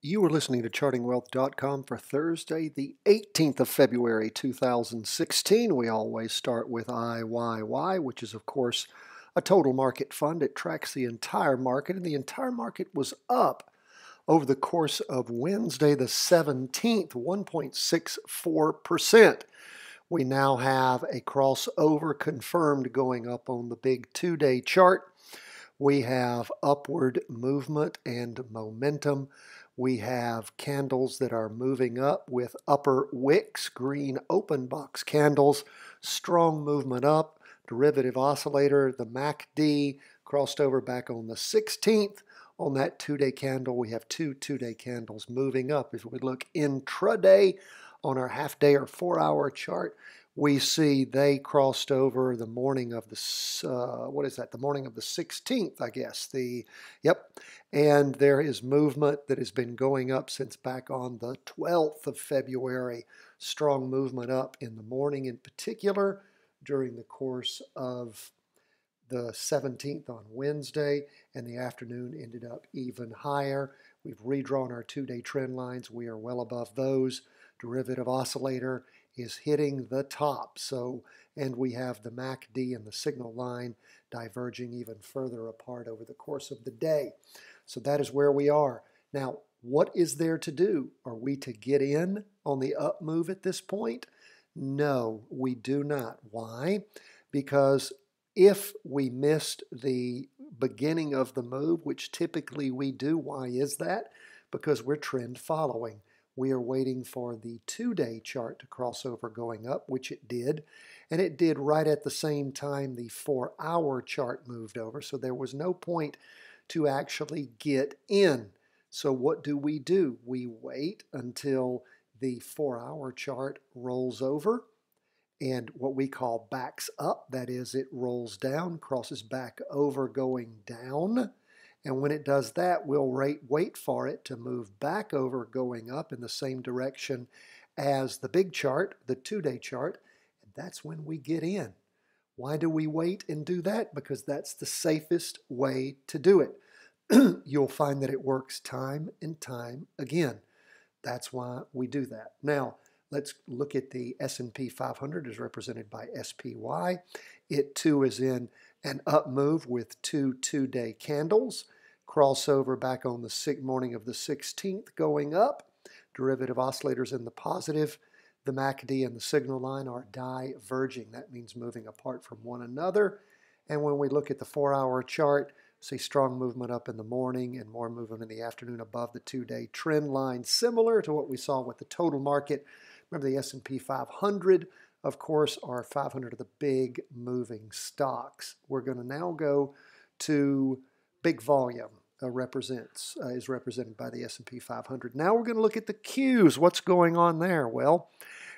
You are listening to chartingwealth.com for Thursday, the 18th of February, 2016. We always start with IYY, which is, of course, a total market fund. It tracks the entire market, and the entire market was up over the course of Wednesday, the 17th, 1.64%. We now have a crossover confirmed going up on the big two-day chart. We have upward movement and momentum. We have candles that are moving up with upper wicks, green open box candles, strong movement up, derivative oscillator, the MACD crossed over back on the 16th. On that two-day candle, we have two-day candles moving up. If we look intraday on our half-day or 4-hour chart, we see they crossed over the morning of the, the morning of the 16th, I guess. And there is movement that has been going up since back on the 12th of February. Strong movement up in the morning in particular during the course of the 17th on Wednesday, and the afternoon ended up even higher. We've redrawn our two-day trend lines. We are well above those. Derivative oscillator is hitting the top. And we have the MACD and the signal line diverging even further apart over the course of the day. So that is where we are. Now, what is there to do? Are we to get in on the up move at this point? No, we do not. Why? Because if we missed the beginning of the move, which typically we do, why is that? Because we're trend following. We are waiting for the two-day chart to cross over going up, which it did. And it did right at the same time the 4-hour chart moved over. So there was no point to actually get in. So what do? We wait until the 4-hour chart rolls over and what we call backs up. That is, it rolls down, crosses back over going down. And when it does that, we'll wait for it to move back over going up in the same direction as the big chart, the two-day chart, and that's when we get in. Why do we wait and do that? Because that's the safest way to do it. You'll find that it works time and time again. That's why we do that. Now, let's look at the S&P 500 as represented by SPY. It too is in an up move with two-day candles. Crossover back on the morning of the 16th going up. Derivative oscillators in the positive. The MACD and the signal line are diverging. That means moving apart from one another. And when we look at the 4-hour chart, see strong movement up in the morning and more movement in the afternoon above the two-day trend line, similar to what we saw with the total market. Remember, the S&P 500, of course, are 500 of the big moving stocks. We're going to now go to big volume. Is represented by the S&P 500. Now we're going to look at the Qs. What's going on there? Well,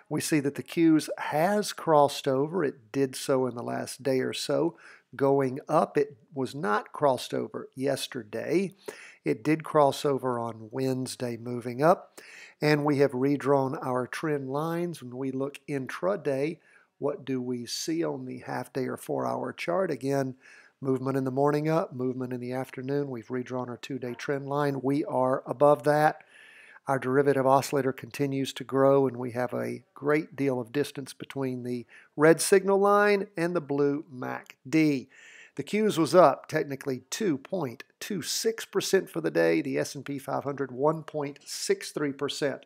we see that the Qs has crossed over. It did so in the last day or so, going up. It was not crossed over yesterday. It did cross over on Wednesday, moving up. And we have redrawn our trend lines. When we look intraday, what do we see on the half-day or 4-hour chart? Again, movement in the morning up, movement in the afternoon. We've redrawn our two-day trend line. We are above that. Our derivative oscillator continues to grow, and we have a great deal of distance between the red signal line and the blue MACD. The Qs was up technically 2.26% for the day. The S&P 500, 1.63%.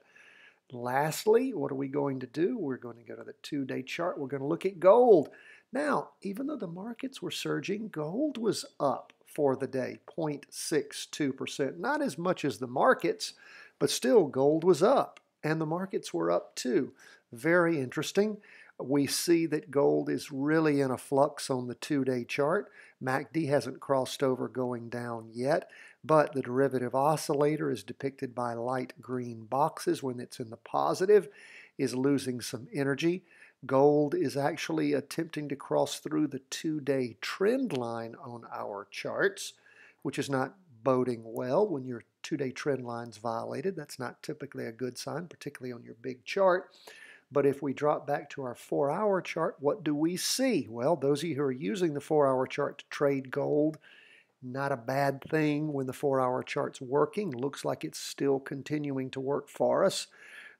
Lastly, what are we going to do? We're going to go to the two-day chart. We're going to look at gold. Now, even though the markets were surging, gold was up for the day, 0.62%. Not as much as the markets, but still gold was up, and the markets were up too. Very interesting. We see that gold is really in a flux on the two-day chart. MACD hasn't crossed over going down yet, but the derivative oscillator is depicted by light green boxes. When it's in the positive, is losing some energy. Gold is actually attempting to cross through the two-day trend line on our charts, which is not boding well when your two-day trend line's violated. That's not typically a good sign, particularly on your big chart. But if we drop back to our 4-hour chart, what do we see? Well, those of you who are using the 4-hour chart to trade gold, Not a bad thing when the 4-hour chart's working. Looks like it's still continuing to work for us.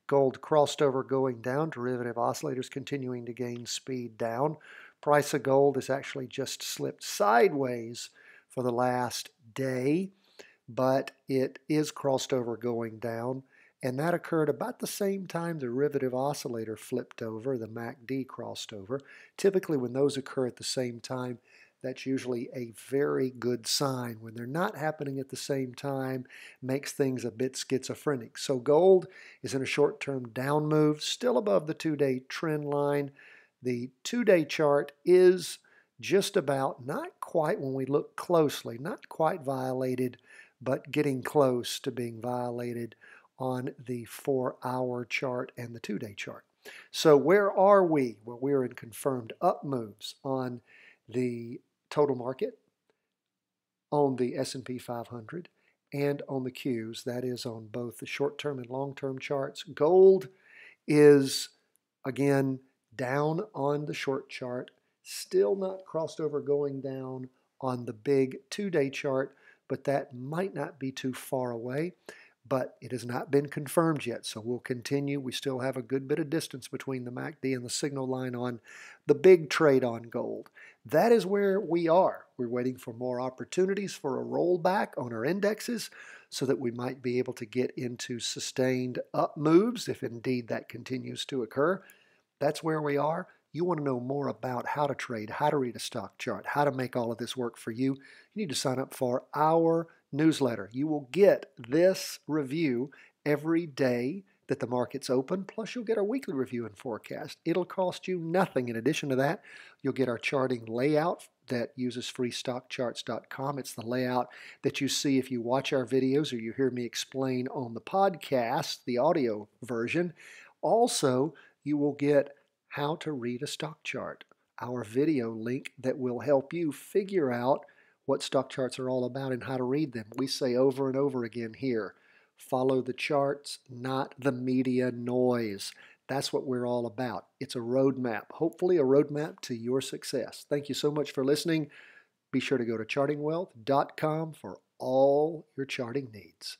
Gold crossed over going down. Derivative oscillators continuing to gain speed down. Price of gold has actually just slipped sideways for the last day, but it is crossed over going down. And that occurred about the same time the derivative oscillator flipped over, the MACD crossed over. Typically when those occur at the same time, that's usually a very good sign. When they're not happening at the same time, makes things a bit schizophrenic. So gold is in a short-term down move, still above the 2-day trend line. The 2-day chart is just about, not quite when we look closely, not quite violated, but getting close to being violated on the 4-hour chart and the 2-day chart. So where are we? Well, we're in confirmed up moves on the total market, on the S&P 500, and on the Qs. That is on both the short-term and long-term charts. Gold is, again, down on the short chart, still not crossed over going down on the big 2-day chart, but that might not be too far away. But it has not been confirmed yet, so we'll continue. We still have a good bit of distance between the MACD and the signal line on the big trade on gold. That is where we are. We're waiting for more opportunities for a rollback on our indexes so that we might be able to get into sustained up moves if indeed that continues to occur. That's where we are. You want to know more about how to trade, how to read a stock chart, how to make all of this work for you, you need to sign up for our newsletter. You will get this review every day that the market's open, plus you'll get our weekly review and forecast. It'll cost you nothing. In addition to that, you'll get our charting layout that uses freestockcharts.com. It's the layout that you see if you watch our videos or you hear me explain on the podcast, the audio version. Also, you will get how to read a stock chart, our video link that will help you figure out what stock charts are all about and how to read them. We say over and over again here, follow the charts, not the media noise. That's what we're all about. It's a roadmap, hopefully a roadmap to your success. Thank you so much for listening. Be sure to go to chartingwealth.com for all your charting needs.